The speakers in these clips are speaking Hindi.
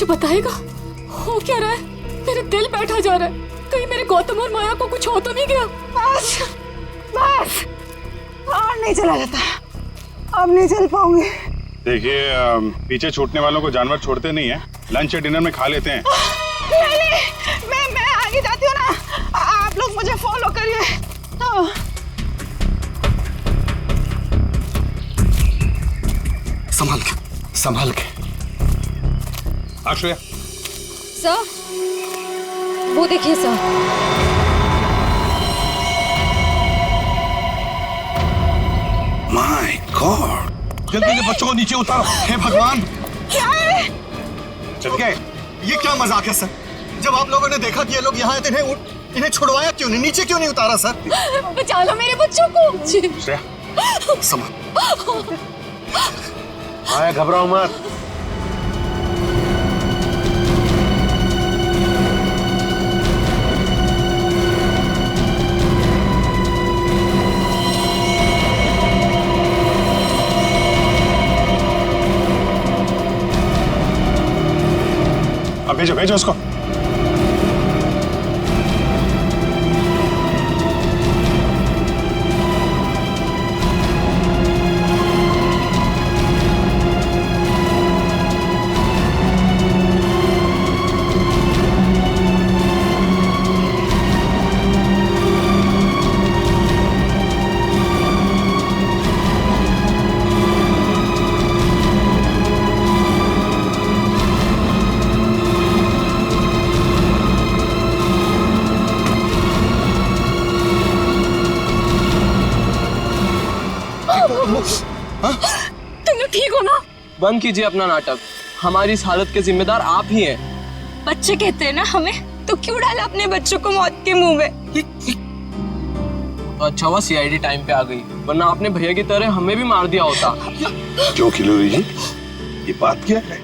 मुझे बताएगा हो क्या रहा है? मेरा दिल बैठा जा रहा है। कहीं मेरे गौतम और माया को कुछ हो तो नहीं गया? बस बस, और नहीं चला जाता, अब नहीं चल पाऊंगी। देखिए, पीछे छूटने वालों को जानवर छोड़ते नहीं है। लंच या डिनर में खा लेते हैं। नहीं, मैं आगे जाती हूँ ना, आप लोग मुझे फॉलो करिए। तो संभाल के। अक्षय, सर, वो देखिए सर। माय गॉड, जल्दी से बच्चों को नीचे उतारो। हे भगवान, क्या है? चल गए। ये क्या मजाक है सर? जब आप लोगों ने देखा कि ये लोग यहाँ आए थे, इन्हें छुड़वाया क्यों नहीं, नीचे क्यों नहीं उतारा सर? बचा लो मेरे बच्चों को। श्रेया, संभाल। आया, घबराओ मत। अब भेजो उसको। तुम लोग ठीक हो ना? बंद कीजिए अपना नाटक। हमारी इस हालत के जिम्मेदार आप ही हैं। बच्चे कहते हैं ना हमें, तो क्यों डाला अपने बच्चों को मौत के मुंह में? तो अच्छा हुआ सीआईडी टाइम पे आ गई, वरना आपने भैया की तरह हमें भी मार दिया होता। क्यों खिलोरी जी, ये बात क्या है?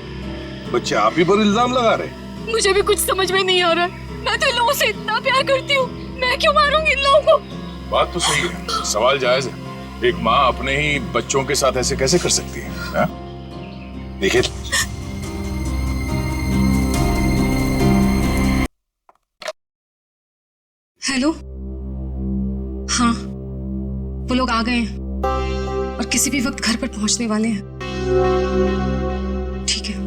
बच्चे आप ही पर इल्जाम लगा रहे। मुझे भी कुछ समझ में नहीं आ रहा है। मैं तो इन लोगों से इतना प्यार करती हूँ, मैं क्यों मारूंगी इन लोगों को? बात तो सही है, सवाल जायज है। एक माँ अपने ही बच्चों के साथ ऐसे कैसे कर सकती है? देखिए, हेलो, हाँ, वो लोग आ गए हैं और किसी भी वक्त घर पर पहुंचने वाले हैं। ठीक है।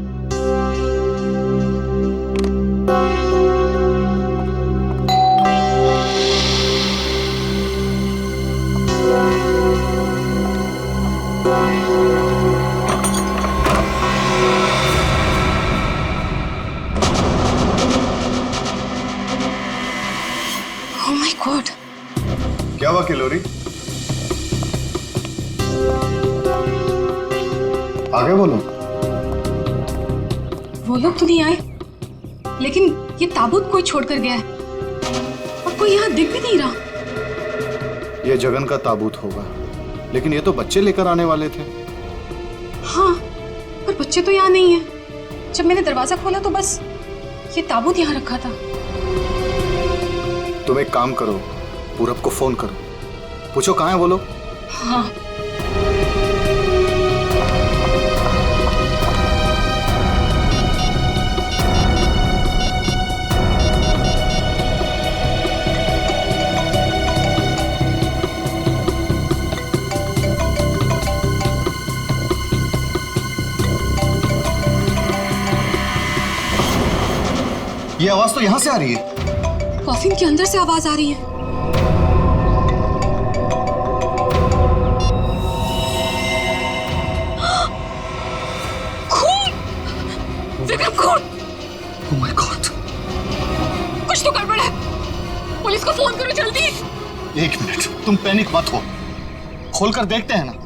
Oh my God! क्या हुआ किलोरी? आगे बोलो। वो लोग तो नहीं आए, लेकिन ये ताबूत कोई छोड़कर गया है और कोई यहाँ दिख भी नहीं रहा। ये जगन का ताबूत होगा, लेकिन ये तो बच्चे लेकर आने वाले थे। हाँ, पर बच्चे तो यहाँ नहीं है। जब मैंने दरवाजा खोला तो बस ये ताबूत यहाँ रखा था। तुम एक काम करो, पूरब को फोन करो, पूछो कहाँ है वो लोग। हाँ। ये आवाज तो यहाँ से आ रही है। कॉफिन के अंदर से आवाज आ रही है। खून! विक्रम, खून! Oh my God! कुछ तो गड़बड़ है। पुलिस को फोन करो जल्दी। एक मिनट, तुम पैनिक मत हो, खोलकर देखते हैं ना।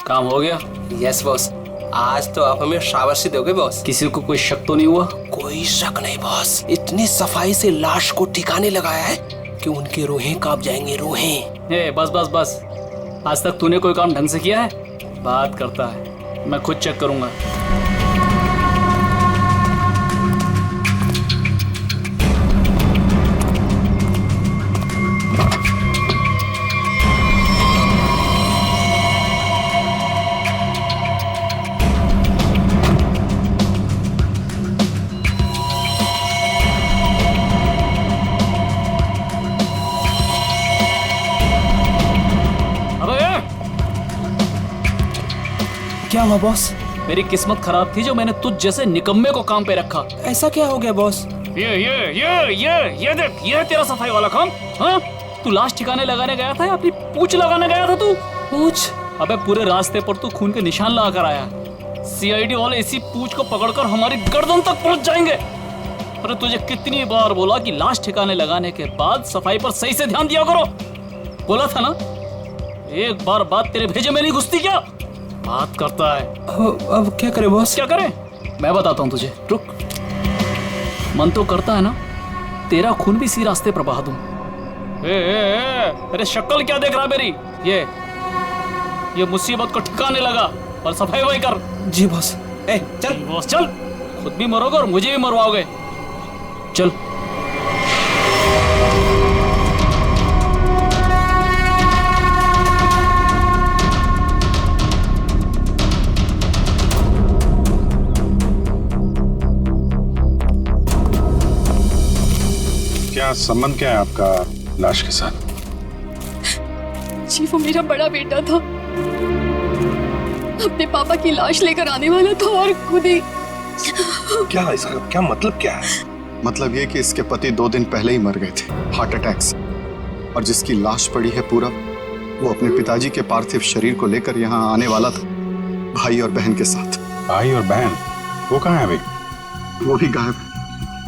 काम हो गया? यस बॉस, आज तो आप हमें शाबाशी दोगे बॉस। किसी को कोई शक तो नहीं हुआ? कोई शक नहीं बॉस, इतनी सफाई से लाश को ठिकाने लगाया है कि उनकी रूहें कांप जाएंगी, रूहें। ए बस बस बस, आज तक तूने कोई काम ढंग से किया है? बात करता है, मैं खुद चेक करूंगा। क्या हुआ बॉस? मेरी किस्मत खराब थी जो मैंने तुझ जैसे निकम्मे को काम पे रखा। ऐसा क्या हो गया बॉस? ये देख, ये है तेरा सफाई वाला काम। हाँ, तू लाश ठिकाने लगाने गया था या अपनी पूंछ लगाने गया था तू? पूछ? अबे पूरे रास्ते पर तू खून के निशान लगा कर आया। सीआईडी वाले इसी पूंछ को पकड़कर हमारी गर्दन तक पहुंच जाएंगे। अरे तुझे कितनी बार बोला कि लाश ठिकाने लगाने के बाद सफाई पर सही से ध्यान दिया करो। बोला था ना, एक बार बात तेरे भेजे में नहीं घुसती क्या? बात करता है। अब क्या करे बॉस? क्या करे? मैं बताता हूँ तुझे, रुक। मन तो करता है ना तेरा खून भी इसी रास्ते पर बहा दूं। अरे शक्ल क्या देख रहा मेरी? ये मुसीबत को ठिकाने लगा और सफाई वही कर। जी बॉस। चल बॉस चल, खुद भी मरोगे और मुझे भी मरवाओगे। चल। क्या संबंध क्या है आपका लाश के साथ? जी वो मेरा बड़ा बेटा था, अपने पापा की लाश लेकर आने वाला था और खुद ही। क्या इसका क्या मतलब क्या है? मतलब ये कि इसके पति 2 दिन पहले ही मर गए थे हार्ट अटैक से, और जिसकी लाश पड़ी है पूरा, वो अपने पिताजी के पार्थिव शरीर को लेकर यहाँ आने वाला था, भाई और बहन के साथ। भाई और बहन? वो कहाँ है अभी? वो भी गायब है,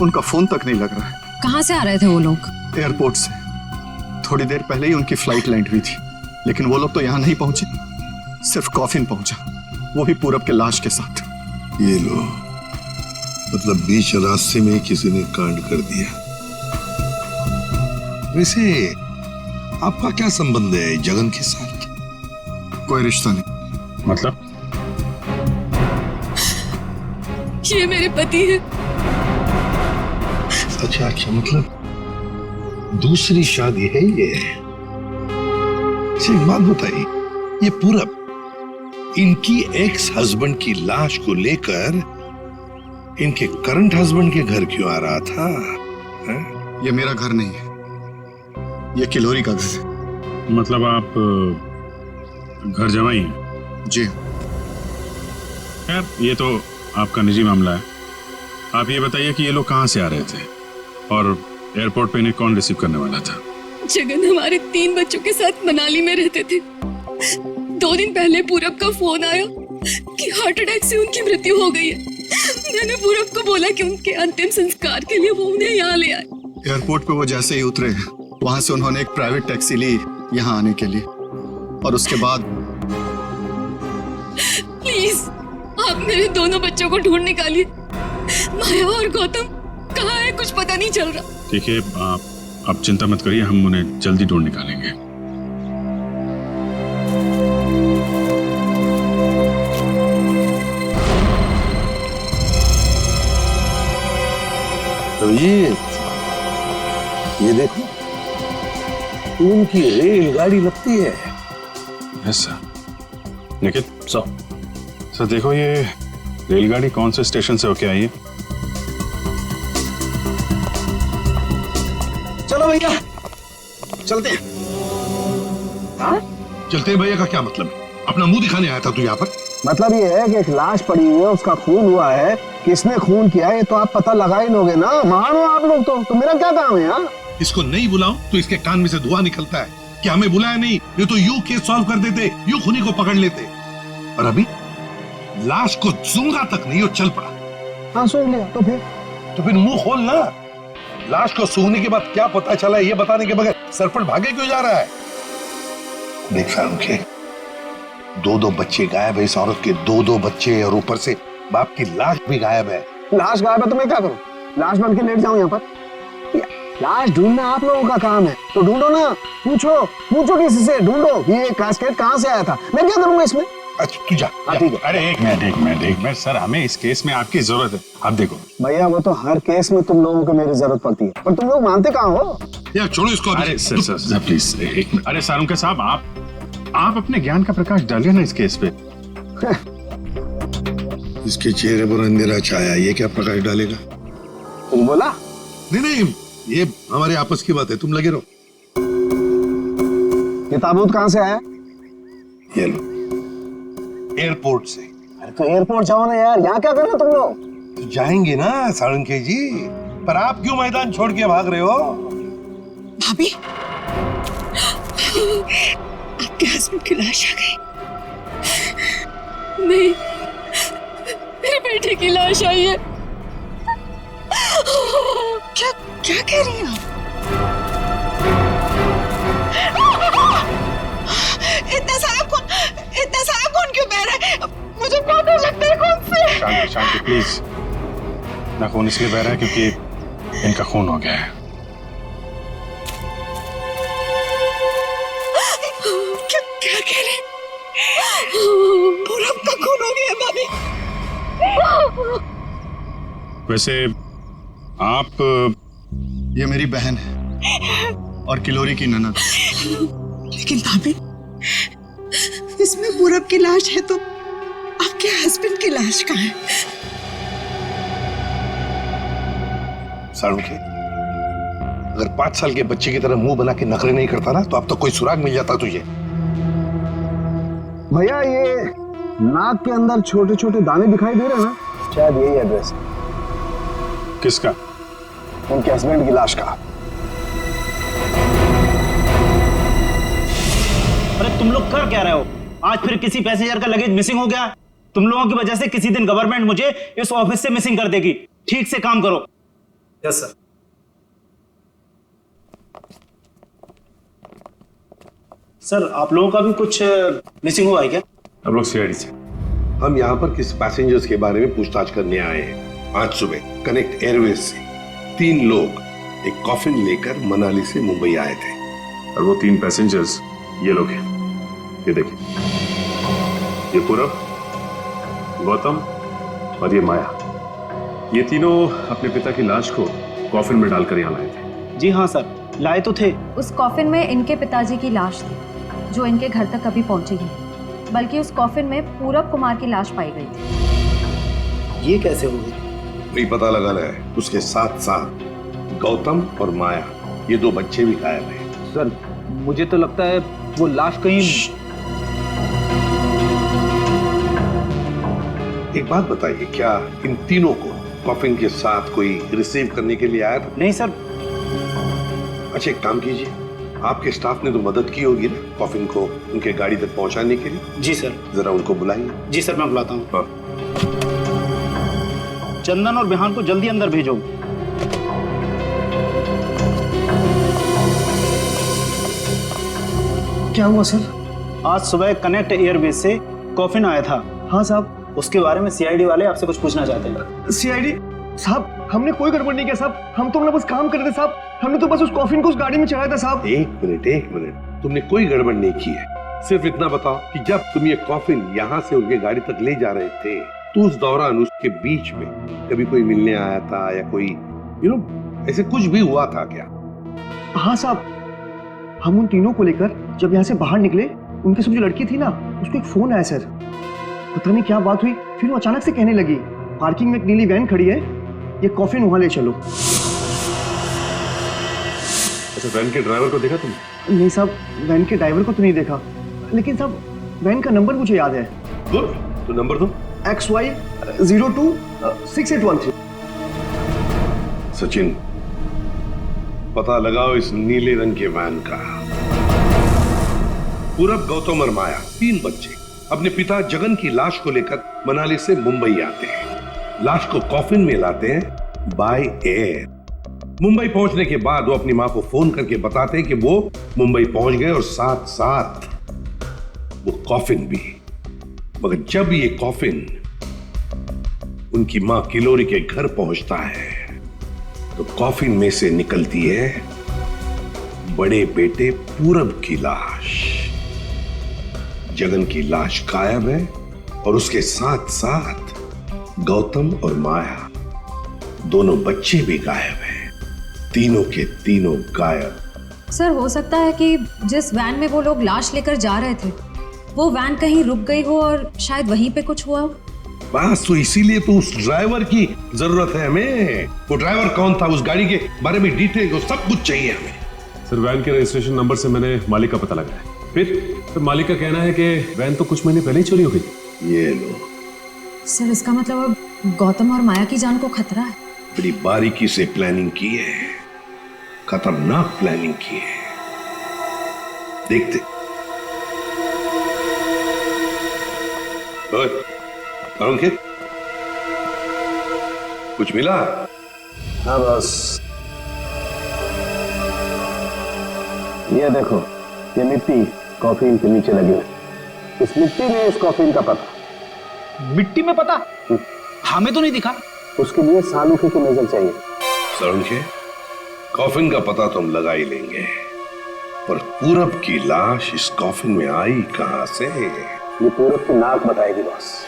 उनका फोन तक नहीं लग रहा है। कहाँ से आ रहे थे वो लोग? एयरपोर्ट से। थोड़ी देर पहले ही उनकी फ्लाइट लैंड हुई थी, लेकिन वो लोग तो यहाँ नहीं पहुंचे, सिर्फ कॉफिन पहुंचा, वो भी पूरब के लाश के साथ। ये लो, मतलब बीच रास्ते में किसी ने कांड कर दिया। वैसे आपका क्या संबंध है जगन के साथ? कोई रिश्ता नहीं। मतलब? ये मेरे पति है। अच्छा अच्छा, मतलब दूसरी शादी है ये? एक बात बताइए, ये पूरब इनकी एक्स हस्बैंड की लाश को लेकर इनके करंट हस्बैंड के घर क्यों आ रहा था? ये मेरा घर नहीं है, ये किलोरी का घर है। मतलब आप घर जमाई हैं? जी। खैर ये तो आपका निजी मामला है। आप ये बताइए कि ये लोग कहाँ से आ रहे थे और एयरपोर्ट पे इन्हें कौन रिसीव करने वाला था? जगन हमारे 3 बच्चों के साथ मनाली में रहते थे। 2 दिन पहले पूरब का फोन आया कि हार्ट अटैक से उनकी मृत्यु हो गई है। मैंने पूरब को बोला कि उनके अंतिम संस्कार के लिए वो उन्हें यहाँ ले आए। एयरपोर्ट पे वो जैसे ही उतरे, वहां से उन्होंने एक प्राइवेट टैक्सी ली यहाँ आने के लिए, और उसके बाद। प्लीज आप मेरे दोनों बच्चों को ढूंढ निकालिए। माया और गौतम कहाँ है, कुछ पता नहीं चल रहा। ठीक है, आप चिंता मत करिए, हम उन्हें जल्दी ढूंढ निकालेंगे। तो ये देखो, उनकी रेलगाड़ी लगती है। Yes sir. निखिल सर देखो, ये रेलगाड़ी कौन से स्टेशन से होके आई है? चलो भैया चलते हैं। चलते भैया का क्या मतलब है? अपना मुंह दिखाने आया था तू यहाँ पर? मतलब ये है कि एक लाश पड़ी हुई है, उसका खून हुआ है, किसने खून किया है तो आप पता लगा ही लोगे ना। महान हो आप लोग तो मेरा क्या काम है यार? इसको नहीं बुलाऊं तो इसके कान में से धुआं निकलता है कि हमें बुलाया नहीं, ये तो यूं केस सॉल्व कर देते, यूं खूनी को पकड़ लेते। और अभी लाश को सूंघा तक नहीं, वो चल पड़ा। हाँ सूंघ लिया तो फिर मुंह खोल ना। लाश को सूंघने के बाद क्या पता चला ये बताने के बगैर सरपट भागे क्यों जा रहा है? देख सारुखे, दो बच्चे गायब है इस औरत के, दो बच्चे, और ऊपर से बाप की लाश भी गायब है। लाश गायब है तो मैं क्या करूं? लाश बन के लेट जाऊं यहाँ पर? लाश ढूंढना आप लोगों का काम है, तो ढूंढो ना। पूछो किसी से, ढूंढो ये कैस्केट कहाँ से आया था। मैं क्या करूंगा इसमें? अच्छा तू जा। ठीक है। अरे एक मिनट सर, हमें इस केस में आपकी जरूरत है। आप देखो भैया, वो तो हर केस में तुम लोगों को मेरी जरूरत पड़ती है, पर तुम लोग मानते कहाँ हो? यार छोड़ो इसको। अरे सर प्लीज एक मिनट। अरे सारुंके साहब, आप अपने ज्ञान का प्रकाश डालिए ना इस केस पे। इसके चेहरे पर अंधेरा छाया, ये क्या प्रकाश डालेगा? तुम बोला? नहीं, ये हमारे आपस की बात है, तुम लगे रहो। ये ताबूत कहाँ से आया? ये लो, एयरपोर्ट से। अरे तो एयरपोर्ट जाओ ना यार, यहाँ क्या कर रहे हो तुम लोग? तो जाएंगे ना साळुंखे जी, पर आप क्यों मैदान छोड़ के भाग रहे हो? भाभी, आपके हस्बैंड की लाश आ गई। नहीं, मेरे बेटे की लाश आई है। क्या कह रही हैं आप? इतना सारा खून क्यों बह रहा है? मुझे बहुत डर लगता है खून से। शांति प्लीज। ना खून इसलिए बह रहा है क्योंकि इनका खून हो गया है। क्या कह रहे? पूरब का खून हो गया भाभी। वैसे आप, ये मेरी बहन है और किलोरी की ननद। लेकिन भाभी, इसमें पूरब की लाश है तो आपके हस्बैंड की लाश कहाँ है? साळुंखे, अगर 5 साल के बच्चे की तरह मुंह बना के नखरे नहीं करता ना, तो अब तक कोई सुराग मिल जाता तुझे। भैया, ये नाक के अंदर छोटे छोटे दाने दिखाई दे रहे हैं ना, शायद यही एड्रेस। किसका? उनके हस्बैंड की लाश का। अरे तुम लोग कर क्या रहे हो? आज फिर किसी पैसेंजर का लगेज मिसिंग हो गया। तुम लोगों की वजह से किसी दिन गवर्नमेंट मुझे इस ऑफिस से मिसिंग कर देगी। ठीक से काम करो। Yes sir. सर, आप लोगों का भी कुछ मिसिंग हुआ है क्या? हम लोग सीआईडी से। हम यहाँ पर किस पैसेंजर्स के बारे में पूछताछ करने आए हैं। आज सुबह कनेक्ट एयरवेज से 3 लोग एक कॉफिन लेकर मनाली से मुंबई आए थे, और वो 3 पैसेंजर्स ये लोग हैं। ये देखिए, ये पूरब, गौतम और ये माया। ये तीनों अपने पिता की लाश को कॉफिन में डालकर यहाँ लाए थे। जी हाँ सर, लाए तो थे। उस कॉफिन में इनके पिताजी की लाश थी, जो इनके घर तक कभी पहुंची नहीं, बल्कि उस कॉफिन में पूरब कुमार की लाश पाई गई थी। ये कैसे हो गई? वही पता लगाना है। उसके साथ साथ गौतम और माया, ये 2 बच्चे भी गायब हैं। सर, मुझे तो लगता है वो लाश कहीं। एक बात बताइए, क्या इन तीनों को कॉफिन के साथ कोई रिसीव करने के लिए आया था? नहीं सर। अच्छा, एक काम कीजिए, आपके स्टाफ ने तो मदद की होगी ना कॉफिन को उनके गाड़ी तक पहुंचाने के लिए। जी सर। जरा उनको बुलाइए। जी सर, मैं बुलाता हूँ। चंदन और बिहान को जल्दी अंदर भेजो। क्या हुआ सर? आज सुबह कनेक्ट एयरवेज से कॉफिन आया था। हाँ साहब। उसके बारे में सीआईडी वाले आपसे कुछ पूछना चाहते हैं। सीआईडी साहब, हमने कोई गड़बड़ नहीं किया साहब। हम तो अपना बस काम कर रहे थे साहब। हमने तो बस उस कॉफिन को उस गाड़ी में चढ़ाया था साहब। एक मिनट, तुमने कोई गड़बड़ नहीं की है। सिर्फ इतना बताओ कि जब तुम ये कॉफिन यहाँ से उनके गाड़ी तक ले जा रहे थे, तो उस दौरान उसके बीच में कभी कोई मिलने आया था या कोई ऐसे कुछ भी हुआ था क्या? हाँ साहब, हम उन तीनों को लेकर जब यहाँ से बाहर निकले, उनके साथ जो लड़की थी ना, उसको एक फोन आया सर। पता नहीं क्या बात हुई, फिर वो अचानक से कहने लगी, पार्किंग में एक नीली वैन खड़ी है, ये कॉफिन वहां ले चलो। अच्छा, वैन के ड्राइवर को देखा तुमने? नहीं साहब, वैन के ड्राइवर को तो नहीं देखा, लेकिन साहब वैन का नंबर मुझे याद है। गुड, तो नंबर दो। XY 02 6813। सचिन, पता लगाओ इस नीले रंग के वैन का। पूरब, गौतम और माया, 3 बच्चे अपने पिता जगन की लाश को लेकर मनाली से मुंबई आते हैं। लाश को कॉफिन में लाते हैं बाय एयर। मुंबई पहुंचने के बाद वो अपनी मां को फोन करके बताते हैं कि वो मुंबई पहुंच गए और साथ साथ वो कॉफिन भी। मगर जब ये कॉफिन उनकी मां किलोरी के घर पहुंचता है तो कॉफिन में से निकलती है बड़े बेटे पूरब की लाश। जगन की लाश गायब है और उसके साथ साथ गौतम और माया दोनों बच्चे भी गायब हैं। तीनों के तीनों गायब। सर हो सकता है कि जिस वैन में वो लोग लाश लेकर जा रहे थे वो वैन कहीं रुक गई हो और शायद वहीं पे कुछ हुआ हो। बस तो इसीलिए तो उस ड्राइवर की जरूरत है हमें। वो ड्राइवर कौन था, उस गाड़ी के बारे में डिटेल, सब कुछ चाहिए हमें। सर वैन के रजिस्ट्रेशन नंबर से मैंने मालिक का पता लगाया। फिर मालिक का कहना है कि वैन तो कुछ महीने पहले ही चोरी हो गई। ये लो सर इसका मतलब अब गौतम और माया की जान को खतरा है। बड़ी बारीकी से प्लानिंग की है, खतरनाक प्लानिंग की है। देखते। अंकित कुछ मिला? हाँ बस ये देखो, ये मिट्टी कॉफिन के नीचे लगी हुई। इस मिट्टी में इस कॉफिन का पता। मिट्टी में पता? हमें तो नहीं दिखा। उसके लिए सालूखे की नजर चाहिए। सालूखे, कॉफिन का पता तो हम लगा ही लेंगे, पर पूरब की लाश इस कॉफिन में आई कहां से? ये पूरब की नाक बताएगी बॉस।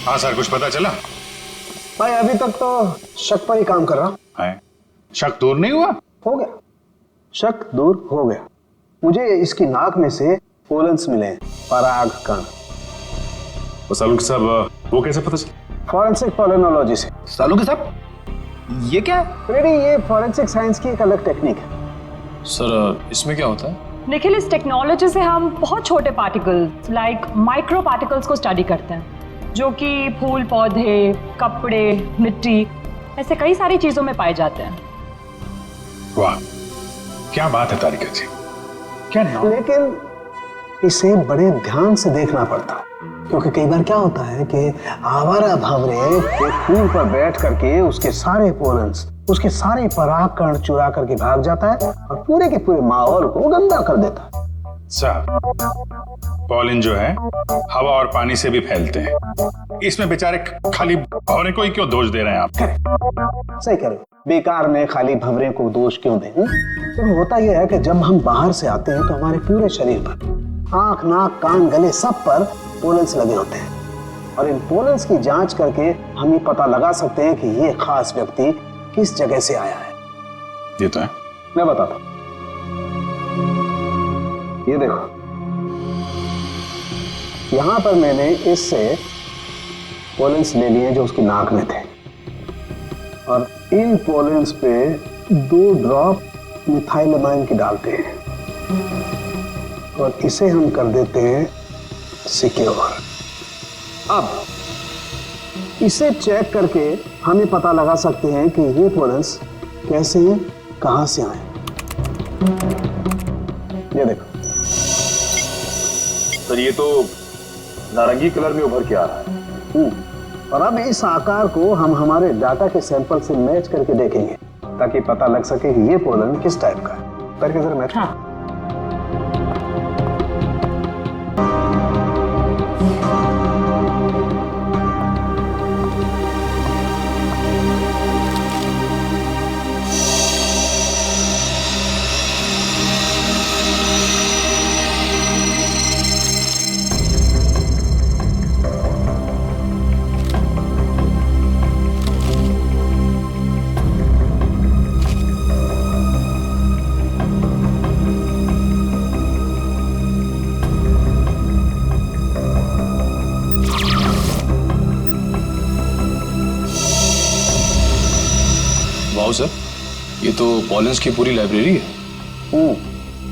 हाँ सर, कुछ पता चला? भाई अभी तक तो शक पर ही काम कर रहा है। शक दूर नहीं हुआ? हो गया, शक दूर हो गया। मुझे इसकी नाक में से पोलन्स मिले हैं, पराग कण। सालूखे साहब वो कैसे पता चला? फॉरेंसिक पोलिनोलॉजी से। सालूखे साहब ये क्या है? रेडी, ये फॉरेंसिक साइंस की एक अलग टेक्निक है। सर इसमें क्या होता है? निखिल, इस टेक्नोलॉजी से हम बहुत छोटे पार्टिकल्स लाइक माइक्रो पार्टिकल्स को स्टडी करते हैं, जो कि फूल, पौधे, कपड़े, मिट्टी, ऐसे कई सारी चीजों में पाए जाते हैं। वाह, क्या बात है तारिका जी, क्या नाम? लेकिन इसे बड़े ध्यान से देखना पड़ता है, क्योंकि कई बार क्या होता है कि आवारा भंवरे एक फूल पर बैठ करके उसके सारे पोलन्स, उसके सारे परागकण चुरा करके भाग जाता है और पूरे के पूरे माहौल को गंदा कर देता है। पॉलिन जो है हवा और पानी से भी फैलते हैं। इसमें बेचारे खाली भंवरे को ही क्यों दोष दे रहे हैं आप? सही कह रहे हो, बेकार में खाली भंवरे को दोष क्यों दें? तो होता यह है कि जब हम बाहर से आते हैं तो हमारे पूरे शरीर पर, आंख, नाक, कान, गले, सब पर पोलन्स लगे होते हैं, और इन पोलन्स की जांच करके हम ये पता लगा सकते हैं कि ये खास व्यक्ति किस जगह से आया है। ये तो है। मैं बताता हूं, ये देखो, यहां पर मैंने इससे पोलन्स ले लिए जो उसकी नाक में थे, और इन पोलन्स पे 2 ड्रॉप मिथाइलमाइन की डालते हैं और इसे हम कर देते हैं सिक्योर। अब इसे चेक करके हम ये पता लगा सकते हैं कि ये पोलन्स कैसे हैं, कहां से आए। ये देखो सर, ये तो नारंगी कलर में उभर के आ रहा है। और अब इस आकार को हम हमारे डाटा के सैंपल से मैच करके देखेंगे, ताकि पता लग सके कि ये पोलन किस टाइप का है। करके जरा मैच। हाँ। वाओ सर, ये तो पॉलेंस की पूरी लाइब्रेरी है।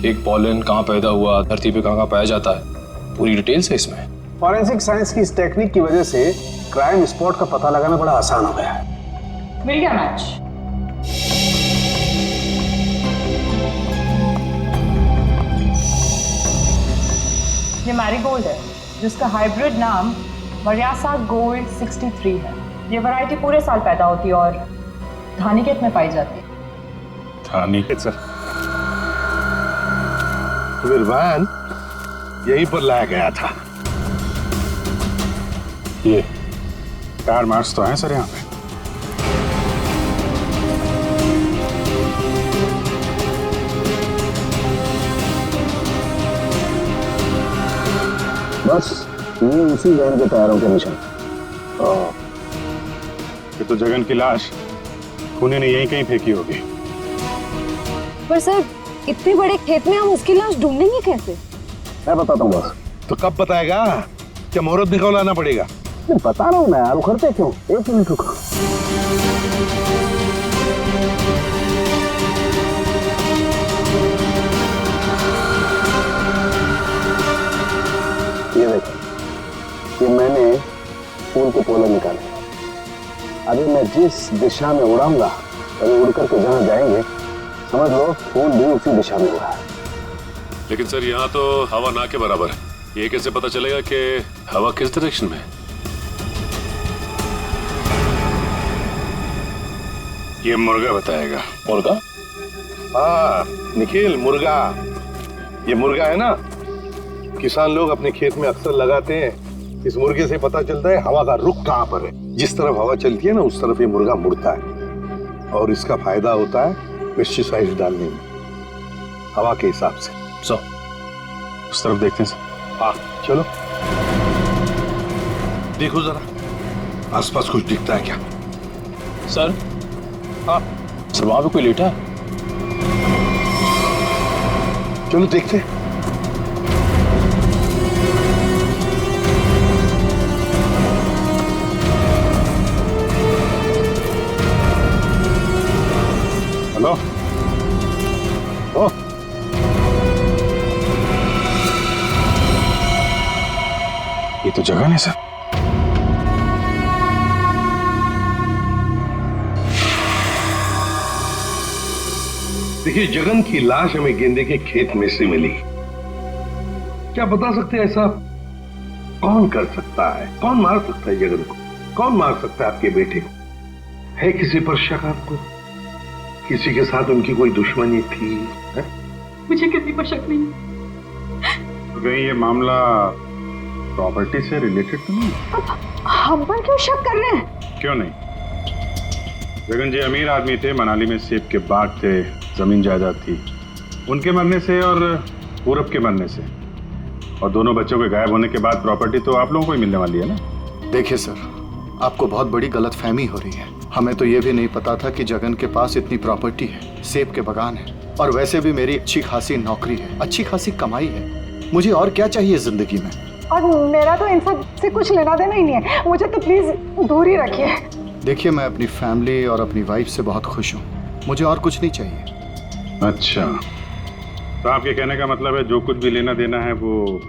एक पॉलन कहाँ पैदा हुआ, धरती पे कहाँ पाया जाता है, पूरी डिटेल्स है इसमें। फॉरेंसिक साइंस की इस टेक्निक की वजह से क्राइम स्पॉट का पता लगाना बड़ा आसान हो गया है। मिल गया मैच। ये मैरीगोल्ड है जिसका हाइब्रिड नाम वरियासा गोल्ड 63 है। ये वैरायटी पूरे साल पैदा होती है और धानीखेत में पाई जाती है। धानीखेत सर? फिर वैन यहीं पर लाया गया था। ये टायर मार्क्स तो हैं सर यहाँ पे। बस ये उसी वैन के टायरों के निशान। ये तो जगन की लाश खूनी ने यहीं कहीं फेंकी होगी। पर सर इतने बड़े खेत में हम उसकी लाश ढूंढेंगे कैसे? मैं बताता हूँ बस। तो कब बताएगा? क्या मुहूर्त निकलवाना पड़ेगा? बता रहा हूँ मैं यार, उखड़ते क्यों? 1 मिनट रुको। ये देखो, ये मैंने फूल के पोले निकाले। अभी मैं जिस दिशा में उड़ाऊंगा, अभी उड़ करके जहाँ जाएंगे समझ लो फूल भी उसी दिशा में उड़ा है। लेकिन सर यहाँ तो हवा ना के बराबर है, ये कैसे पता चलेगा कि हवा किस डायरेक्शन में है? ये मुर्गा बताएगा। मुर्गा? हाँ निखिल, मुर्गा। ये मुर्गा है ना, किसान लोग अपने खेत में अक्सर लगाते हैं। इस मुर्गे से पता चलता है हवा का रुख कहाँ पर है। जिस तरफ हवा चलती है ना उस तरफ ये मुर्गा मुड़ता है और इसका फायदा होता है पेस्टिसाइड डालने में, हवा के हिसाब से। सो उस तरफ देखते हैं सर। हाँ चलो देखो जरा आसपास कुछ दिखता है क्या? सर? हाँ सर वहां पे कोई लेटा है। चलो देखते हैं। हेलो? ओ ये तो जगन है सर। देखिए, जगन की लाश हमें गेंदे के खेत में से मिली। क्या बता सकते हैं ऐसा कौन कर सकता है? कौन मार सकता है जगन को? कौन मार सकता है आपके बेटे को? है किसी पर शक आपको? किसी के साथ उनकी कोई दुश्मनी थी? है? मुझे किसी पर शक नहीं। तो कहीं ये मामला प्रॉपर्टी से रिलेटेड तो नहीं? हम पर क्यों शक कर रहे हैं? क्यों नहीं? जगन जी अमीर आदमी थे, मनाली में सेब के बाग थे, जमीन जायदाद थी। उनके मरने से और पूरब के मरने से और दोनों बच्चों के गायब होने के बाद प्रॉपर्टी तो आप लोगों को ही मिलने वाली है ना। देखिए सर, आपको बहुत बड़ी गलतफहमी हो रही है। हमें तो ये भी नहीं पता था कि जगन के पास इतनी प्रॉपर्टी है, सेब के बगान है और वैसे भी मेरी अच्छी खासी नौकरी है, अच्छी खासी कमाई है। मुझे और क्या चाहिए जिंदगी में? और मेरा तो इन सब से कुछ लेना देना ही नहीं है, मुझे तो प्लीज दूर ही रखिए। देखिए, मैं अपनी फैमिली और अपनी वाइफ से बहुत खुश हूँ, मुझे और कुछ नहीं चाहिए। अच्छा, तो आपके कहने का मतलब है जो कुछ भी लेना देना है वो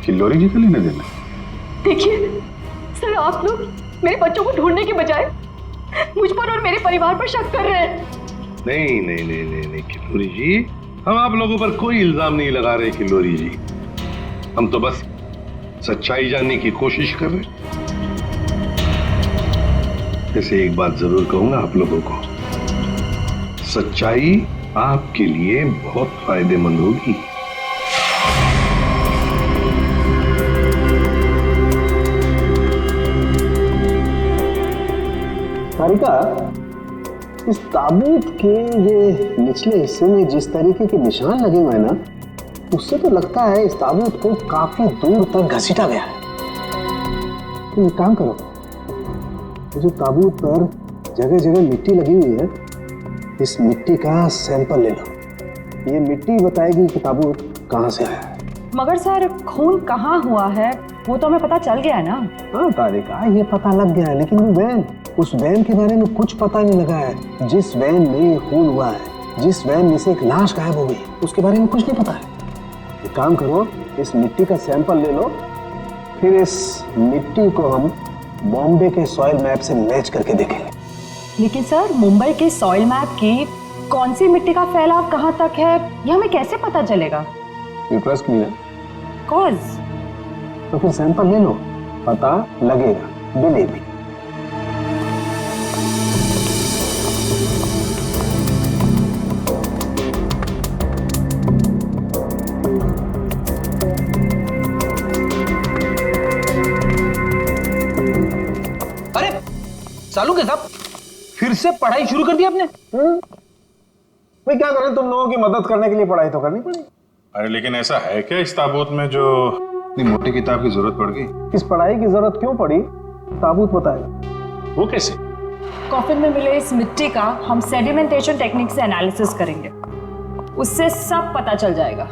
किल्लोरी जी का लेना देना? देखिए सर, आप लोग मेरे बच्चों को ढूंढने के बजाय मुझ पर और मेरे परिवार पर शक कर रहे हैं। नहीं नहीं नहीं नहीं नहीं किल्लोरी जी, हम आप लोगों पर कोई इल्जाम नहीं लगा रहे किल्लोरी जी। हम तो बस सच्चाई जानने की कोशिश कर रहे हैं। जैसे एक बात जरूर कहूंगा आप लोगों को, सच्चाई आपके लिए बहुत फायदेमंद होगी। सारिका, इस ताबूत के ये निचले हिस्से में जिस तरीके के निशान लगे हुए हैं ना, उससे तो लगता है इस ताबूत को काफी दूर तक घसीटा गया है। तो एक काम करो, जो ताबूत पर जगह जगह मिट्टी लगी हुई है, इस मिट्टी का सैंपल ले लो। ये मिट्टी बताएगी कि ताबूत कहाँ से आया है। मगर सर, खून कहाँ हुआ है वो तो हमें पता चल गया है ना। हाँ तारिका, ये पता लग गया है, लेकिन वो वैन उस वैन के बारे में कुछ पता नहीं लगा है। जिस वैन में ये खून हुआ है, जिस वैन में से एक लाश गायब हो गई, उसके बारे में कुछ नहीं पता है। एक काम करो, इस मिट्टी का सैंपल ले लो, फिर इस मिट्टी को हम बॉम्बे के सॉइल मैप से मैच करके देखेंगे। लेकिन सर, मुंबई के सॉइल मैप की कौन सी मिट्टी का फैलाव कहाँ तक है, ये हमें कैसे पता चलेगा? यू ट्रस्ट मी ना? कॉज तो फिर सैंपल ले लो, पता लगेगा, बिलीव मी। अरे सालू के साहब, फिर से पढ़ाई शुरू कर दी आपने? भाई क्या करें, तुम लोगों की मदद करने के लिए पढ़ाई तो करनी पड़ी। अरे लेकिन ऐसा है क्या इस ताबूत में जो इतनी मोटी किताब की जरूरत पड़ गई? इस पढ़ाई की जरूरत क्यों पड़ी, ताबूत बताएगा। वो कैसे? कॉफिन में मिले इस मिट्टी का हम सेडिमेंटेशन टेक्निक से एनालिसिस करेंगे, उससे सब पता चल जाएगा।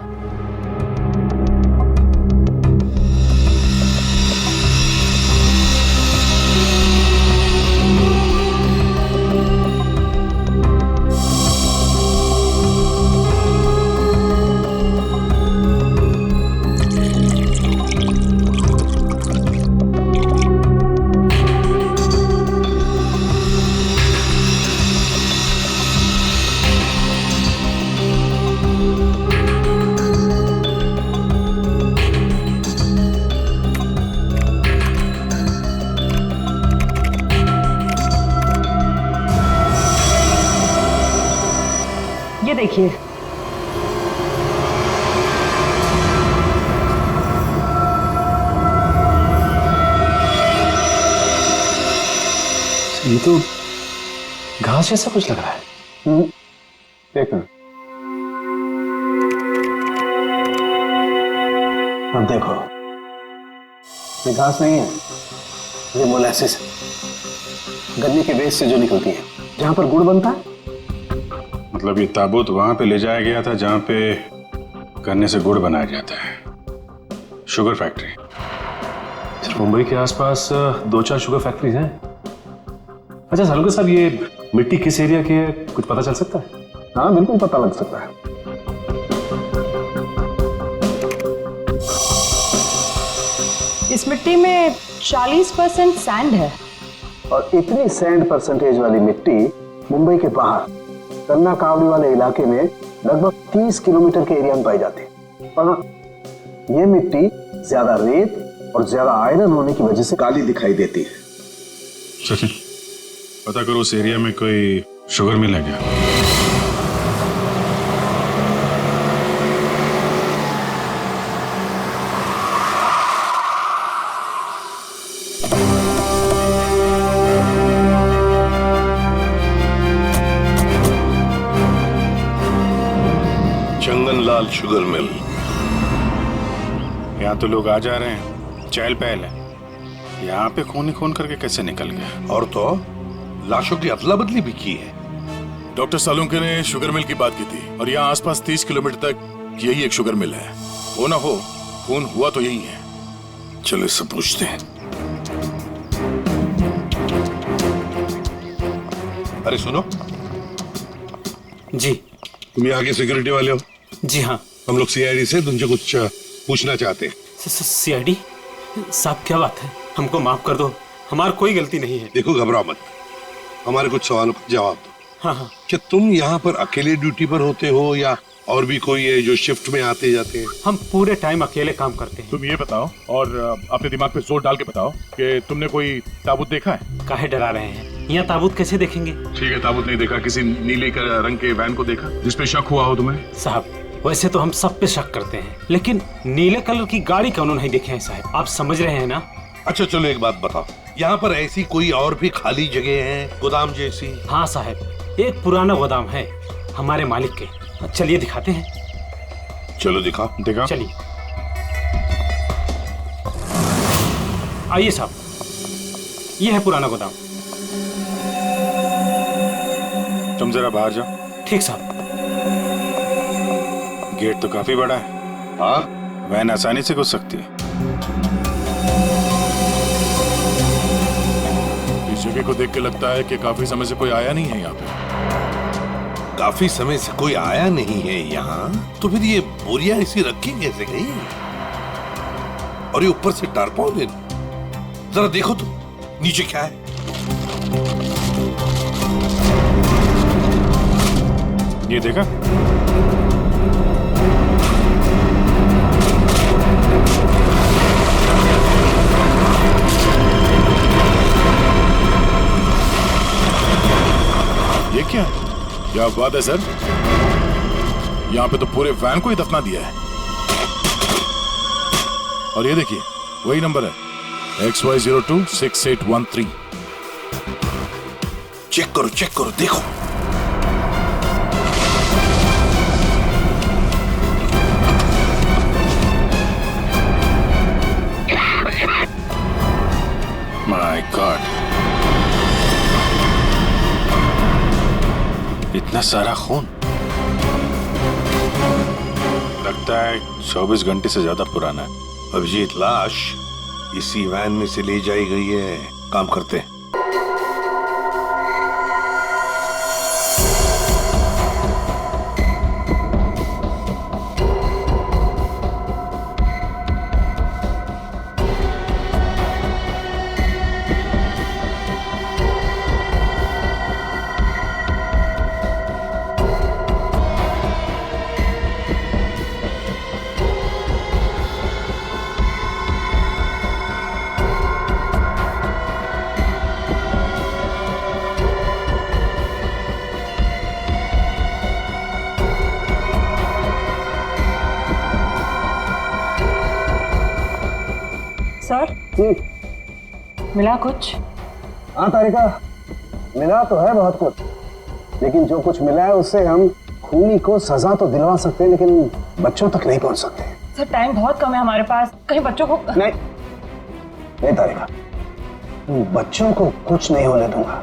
ये देखिए, ये तो घास जैसा कुछ लग रहा है। एक मिनट, अब देखो, ये घास नहीं है, ये मोलासिस है, गन्ने के बेस से जो निकलती है, जहां पर गुड़ बनता है। मतलब ये ताबूत वहां पे ले जाया गया था जहां पे गन्ने से गुड़ बनाया जाता है, शुगर फैक्ट्री। सिर्फ मुंबई के आसपास 2-4 शुगर फैक्ट्रीज हैं। अच्छा सालुका साहब, ये मिट्टी किस एरिया की है, कुछ पता चल सकता है? हाँ बिल्कुल पता लग सकता है। इस मिट्टी में 40% सैंड है। और इतनी सैंड परसेंटेज वाली मिट्टी मुंबई के बाहर कन्ना कावड़ी वाले इलाके में लगभग 30 किलोमीटर के एरिया में पाई जाती है। और ये मिट्टी ज्यादा रेत और ज्यादा आयरन होने की वजह से काली दिखाई देती है। सचिन, पता करो उस एरिया में कोई शुगर मिल है क्या? चंगनलाल शुगर मिल। यहाँ तो लोग आ जा रहे हैं, चहल पहल है। यहाँ पे खून ही खून करके कैसे निकल गया? और तो लाशों की अदला बदली भी की है। डॉक्टर सालुंके ने शुगर मिल की बात की थी और यहाँ आसपास 30 किलोमीटर तक यही एक शुगर मिल है। हो ना हो, खून हुआ तो यही है। चलो इससे पूछते हैं। अरे सुनो जी, तुम यहाँ के सिक्योरिटी वाले हो? जी हाँ। हम लोग सीआईडी से तुमसे कुछ पूछना चाहते हैं। सीआईडी साहब, क्या बात है? हमको माफ कर दो, हमारी कोई गलती नहीं है। देखो घबराओ मत, हमारे कुछ सवालों का जवाब दो। हाँ हाँ। क्या तुम यहाँ पर अकेले ड्यूटी पर होते हो या और भी कोई है जो शिफ्ट में आते जाते हैं? हम पूरे टाइम अकेले काम करते हैं। तुम ये बताओ और अपने दिमाग पे जोर डाल के बताओ कि तुमने कोई ताबूत देखा है? काहे डरा रहे हैं? यहाँ ताबूत कैसे देखेंगे? ठीक है, ताबूत नहीं देखा, किसी नीले रंग के वैन को देखा जिसपे शक हुआ हो तुम्हें? साहब, वैसे तो हम सब पे शक करते हैं, लेकिन नीले कलर की गाड़ी क्यों नहीं देखे हैं साहब? आप समझ रहे हैं ना? अच्छा चलो एक बात बताओ, यहाँ पर ऐसी कोई और भी खाली जगह है, गोदाम जैसी? हाँ साहब, एक पुराना गोदाम है हमारे मालिक के। चलिए दिखाते हैं। चलो दिखाओ। दिखाओ। चलिए आइए साहब, ये है पुराना गोदाम। तुम जरा बाहर जाओ। ठीक साहब। गेट तो काफी बड़ा है। हाँ, वैन आसानी से घुस सकती है। पीछे लड़के को देख के लगता है कि काफी समय से कोई आया नहीं है यहाँ पे। काफी समय से कोई आया नहीं है यहाँ, तो फिर ये बोरियां इसी रखी कैसे गई? और ये ऊपर से टारपॉलिन, जरा देखो तो नीचे क्या है। ये देखा? ये क्या है? क्या बात है सर, यहाँ पे तो पूरे वैन को ही दफना दिया है। और ये देखिए वही नंबर है XY026813। चेक करो देखो। माय गॉड, इतना सारा खून। लगता है 24 घंटे से ज्यादा पुराना है। अभिजीत, लाश इसी वैन में से ले जाई गई है। काम करते हैं। सर, मिला कुछ? हाँ तारिका, मिला तो है बहुत कुछ, लेकिन जो कुछ मिला है उससे हम खूनी को सजा तो दिलवा सकते हैं, लेकिन बच्चों तक नहीं पहुंच सकते। सर, टाइम बहुत कम है हमारे पास, कहीं बच्चों को नहीं तारिका, बच्चों को कुछ नहीं होने दूंगा,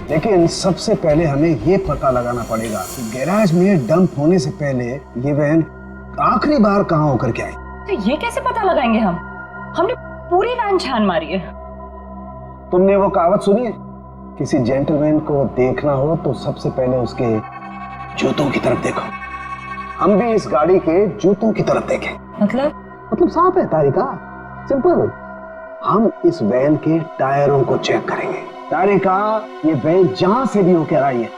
लेकिन सबसे पहले हमें ये पता लगाना पड़ेगा कि गैराज में डंप होने से पहले ये वैन आखिरी बार कहाँ होकर के आई। तो ये कैसे पता लगाएंगे हम? हमने पूरी वैन छान मारी है। तुमने वो कहावत सुनी है, किसी जेंटलमैन को देखना हो तो सबसे पहले उसके जूतों की तरफ देखो। हम भी इस गाड़ी के जूतों की तरफ देखें। मतलब साफ है तारिका, सिंपल। हम इस वैन के टायरों को चेक करेंगे। तारिका, ये वैन जहां से भी होकर आई है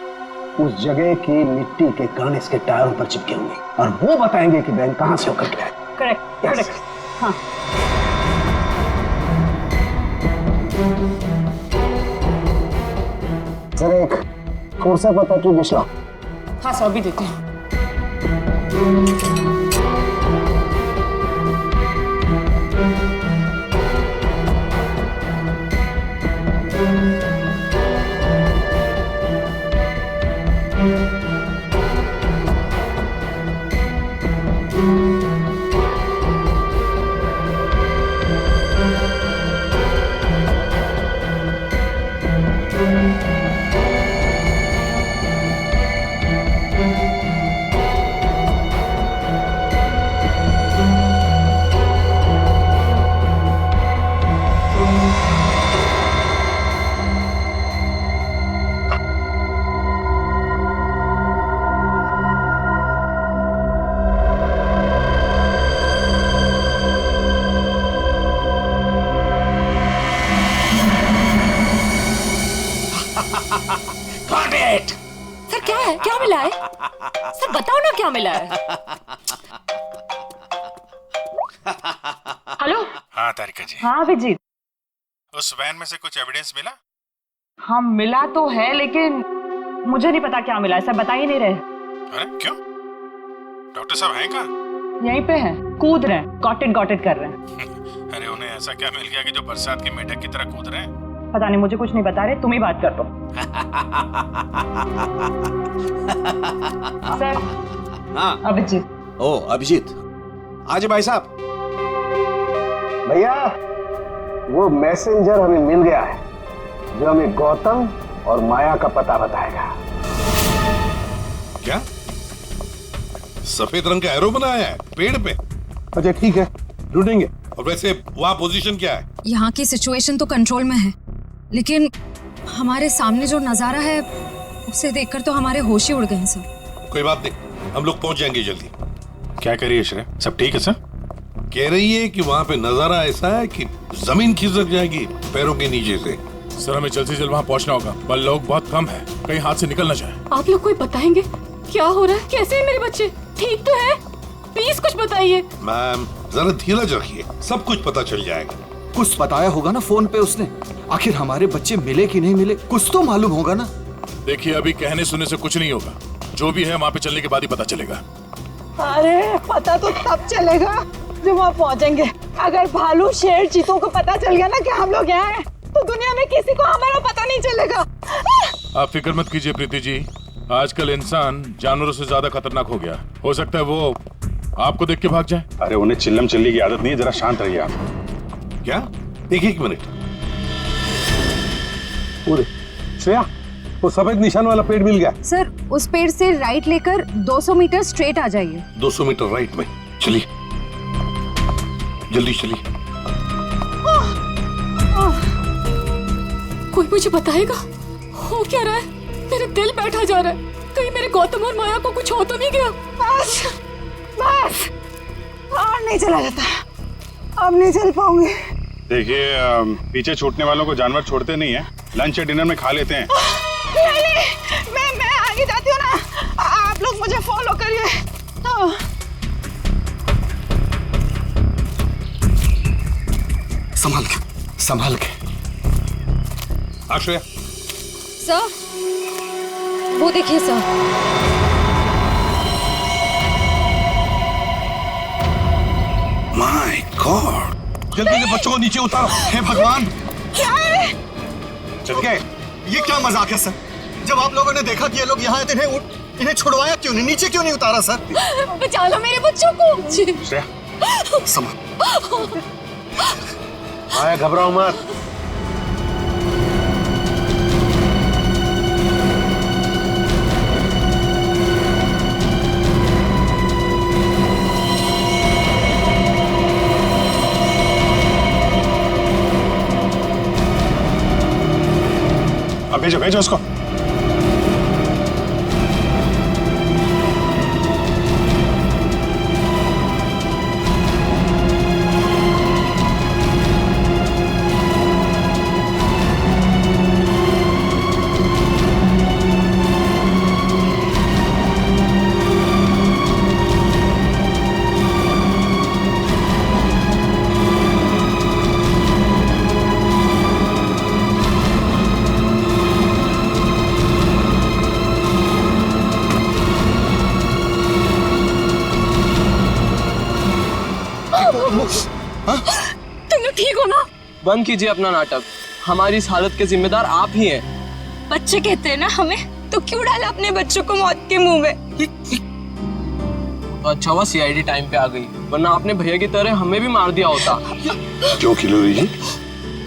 उस जगह की मिट्टी के कण इसके टायरों पर चिपके होंगे और वो बताएंगे कि वैन कहां से होकर के आई। करेक्ट। हाँ। सर, एक कोर्सा पता क्यों डिश लाओ। हाँ सर, अभी देते हैं। सर, क्या है? क्या मिला है? सर बताओ ना, क्या मिला है? हेलो। हाँ तारिका जी। हाँ अभिजीत, उस वैन में से कुछ एविडेंस मिला? हाँ मिला तो है, लेकिन मुझे नहीं पता क्या मिला है। सर बता ही नहीं रहे। अरे क्यों? डॉक्टर साहब हैं कहाँ? यहीं पे हैं, कूद रहे हैं, गॉट इट कर रहे हैं। अरे उन्हें ऐसा क्या मिल गया कि जो बरसात के मेढक की तरह कूद रहे हैं? पता नहीं, मुझे कुछ नहीं बता रहे, तुम ही बात कर दो। सर। हाँ अभिजीत। ओ अभिजीत, आज भाई साहब। भैया, वो मैसेंजर हमें मिल गया है जो हमें गौतम और माया का पता बताएगा। क्या? सफेद रंग का एरो बनाया है पेड़ पे? अच्छा ठीक है, ढूंढेंगे। और वैसे वहां पोजीशन क्या है? यहाँ की सिचुएशन तो कंट्रोल में है, लेकिन हमारे सामने जो नजारा है उसे देखकर तो हमारे होश ही उड़ गए हैं सर। कोई बात नहीं, हम लोग पहुंच जाएंगे जल्दी। क्या कह रही है श्रेया? सब ठीक है सर? कह रही है कि वहां पे नजारा ऐसा है कि जमीन खिसक जाएगी पैरों के नीचे से। सर हमें जल्द से जल्द वहाँ पहुँचना होगा, पर लोग बहुत कम है, कहीं हाथ से निकल ना जाए। आप लोग कोई बताएंगे क्या हो रहा है? कैसे है मेरे बच्चे? ठीक तो है? प्लीज कुछ बताइए। मैम जरा धीरज रखिए, सब कुछ पता चल जाएगा। कुछ बताया होगा ना फोन पे उसने। आखिर हमारे बच्चे मिले कि नहीं मिले कुछ तो मालूम होगा ना। देखिए अभी कहने सुनने से कुछ नहीं होगा, जो भी है वहाँ पे चलने के बाद ही पता चलेगा। अरे पता तो तब चलेगा जब वहाँ पहुँचेंगे। अगर भालू शेर चीतों को पता चल गया ना कि हम लोग यहाँ हैं, तो दुनिया में किसी को हमारा पता नहीं चलेगा। आप फिक्र मत कीजिए प्रीति जी, आजकल इंसान जानवरों से ज्यादा खतरनाक हो गया। हो सकता है वो आपको देख के भाग जाए। अरे उन्हें चिल्लम चिल्ली की आदत नहीं है, जरा शांत रहिए आप। क्या? एक मिनट। पूरे श्रेया, वो सफेद निशान वाला पेड़ मिल गया। सर उस पेड़ से राइट लेकर 200 मीटर स्ट्रेट आ जाइए। 200 मीटर राइट में। चलिए जल्दी चलिए। कोई मुझे बताएगा हो क्या रहा है? मेरे दिल बैठा जा रहा है, कहीं मेरे गौतम और माया को कुछ हो तो नहीं गया? बस बस और नहीं चला जाता, अब नहीं चल पाऊंगी। देखिए पीछे छूटने वालों को जानवर छोड़ते नहीं है, लंच या डिनर में खा लेते हैं। नहीं, मैं आगे जाती हूँ ना, आप लोग मुझे फॉलो करिए। संभाल के, संभाल के। श्रेया। सर वो देखिए सर। माय गॉड, जल्दी से बच्चों को नीचे उतारो। हे भगवान, क्या है? चल के। ये क्या मजाक है सर? जब आप लोगों ने देखा कि ये लोग यहाँ आए थे, इन्हें छुड़वाया क्यों नहीं, नीचे क्यों नहीं उतारा सर? बचा लो मेरे बच्चों को। श्रेया संभाल। आया, घबराओ मत। अब भेजो भेजो उसको। तुम लोग ठीक हो ना? बंद कीजिए अपना नाटक, हमारी इस हालत के जिम्मेदार आप ही हैं। बच्चे कहते हैं ना हमें, तो क्यों डाला अपने बच्चों को मौत के मुंह में? तो अच्छा हुआ सीआईडी टाइम पे आ गई, वरना आपने भैया की तरह हमें भी मार दिया होता। क्यों खिलोरी जी,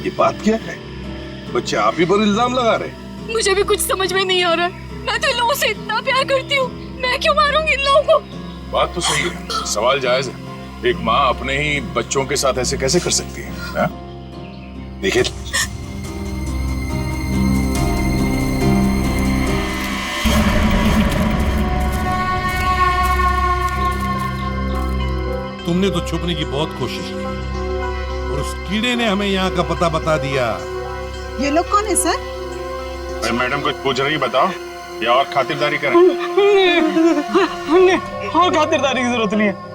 ये बात क्या है? बच्चे आप ही पर इल्जाम लगा रहे। मुझे भी कुछ समझ में नहीं आ रहा है। मैं तो इन लोगों से इतना प्यार करती हूँ, मैं क्यों मारूंगी इन लोगों को? बात तो सही है, सवाल जायज है। एक माँ अपने ही बच्चों के साथ ऐसे कैसे कर सकती है? देखिए, तुमने तो छुपने की बहुत कोशिश की और उस कीड़े ने हमें यहाँ का पता बता दिया। ये लोग कौन है सर? अरे मैडम कुछ पूछ रही, बताओ या और खातिरदारी करें? हमने और खातिरदारी की जरूरत नहीं है।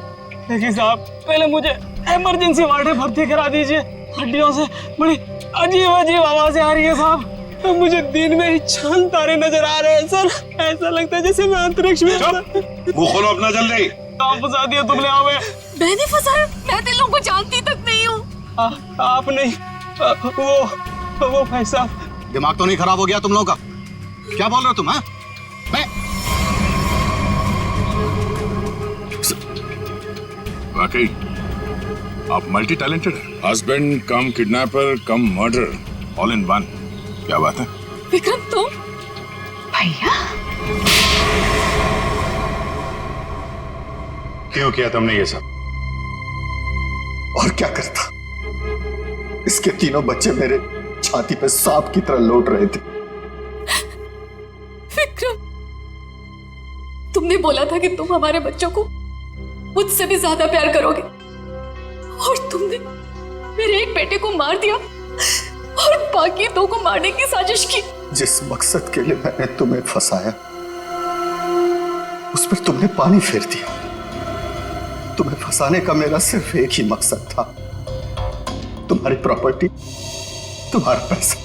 देखिए साहब, पहले मुझे इमरजेंसी वार्ड में भर्ती करा दीजिए। हड्डियों से बड़ी अजीब अजीब आवाजें आ रही है साहब। तो मुझे दिन में ही चांद तारे नजर आ रहे हैं सर। ऐसा लगता है जैसे मैं अंतरिक्ष में। मुंह खोलो अपना जल्दी। आप फंसा दिया तुमने हमें। मैंने फंसाया? मैं तो इन लोगों को जानती तक नहीं हूँ। आप नहीं, वो भाई साहब। दिमाग तो नहीं खराब हो गया तुम लोगों का? क्या बोल रहे हो तुम? हाँ, वाकई आप मल्टी टैलेंटेड हैं। Husband come kidnapper come murder, all in one. क्या बात है? विक्रम तुम? भैया क्यों किया तुमने ये सब? और क्या करता? इसके तीनों बच्चे मेरे छाती पे सांप की तरह लौट रहे थे। विक्रम, तुमने बोला था कि तुम हमारे बच्चों को मुझसे भी ज्यादा प्यार करोगे, और तुमने मेरे एक बेटे को मार दिया और बाकी दो को मारने की साजिश की। जिस मकसद के लिए मैंने तुम्हें फंसाया उस पर तुमने पानी फेर दिया। तुम्हें फंसाने का मेरा सिर्फ एक ही मकसद था, तुम्हारी प्रॉपर्टी, तुम्हारा पैसा।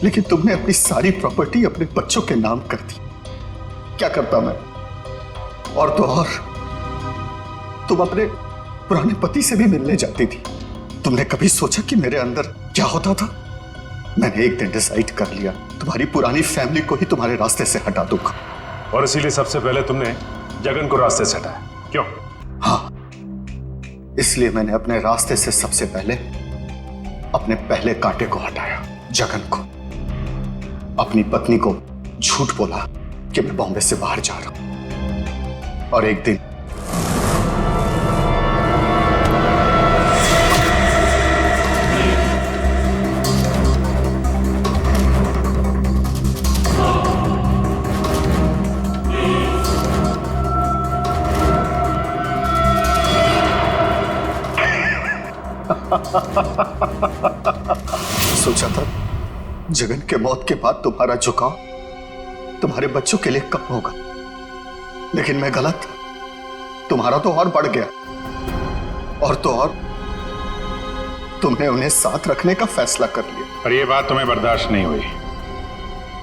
लेकिन तुमने अपनी सारी प्रॉपर्टी अपने बच्चों के नाम कर दी। क्या करता मैं? और तो और तुम अपने पुराने पति से भी मिलने जाती थी। तुमने कभी सोचा कि मेरे अंदर क्या होता था? मैंने एक दिन डिसाइड कर लिया, तुम्हारी पुरानी फैमिली को ही तुम्हारे रास्ते से हटा दूंगा। और इसीलिए सबसे पहले तुमने जगन को रास्ते से हटाया, क्यों? हाँ, इसलिए मैंने अपने रास्ते से सबसे पहले अपने पहले कांटे को हटाया, जगन को। अपनी पत्नी को झूठ बोला कि मैं बॉम्बे से बाहर जा रहा हूं, और एक दिन सोचा था जगन के मौत के बाद तुम्हारा झुकाव तुम्हारे बच्चों के लिए कम होगा, लेकिन मैं गलत था। तुम्हारा तो और बढ़ गया, और तो और तुमने उन्हें साथ रखने का फैसला कर लिया। पर यह बात तुम्हें बर्दाश्त नहीं हुई,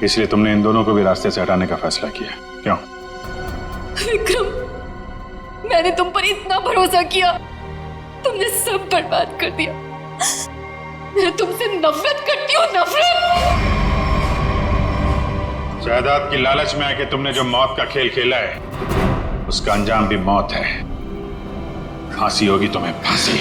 इसलिए तुमने इन दोनों को भी रास्ते से हटाने का फैसला किया, क्यों? विक्रम, मैंने तुम पर इतना भरोसा किया, तुमने सब बर्बाद कर दिया। मैं तुमसे नफरत करती हूँ, नफरत। जायदाद की लालच में आके तुमने जो मौत का खेल खेला है, उसका अंजाम भी मौत है। फांसी होगी तुम्हें, फांसी।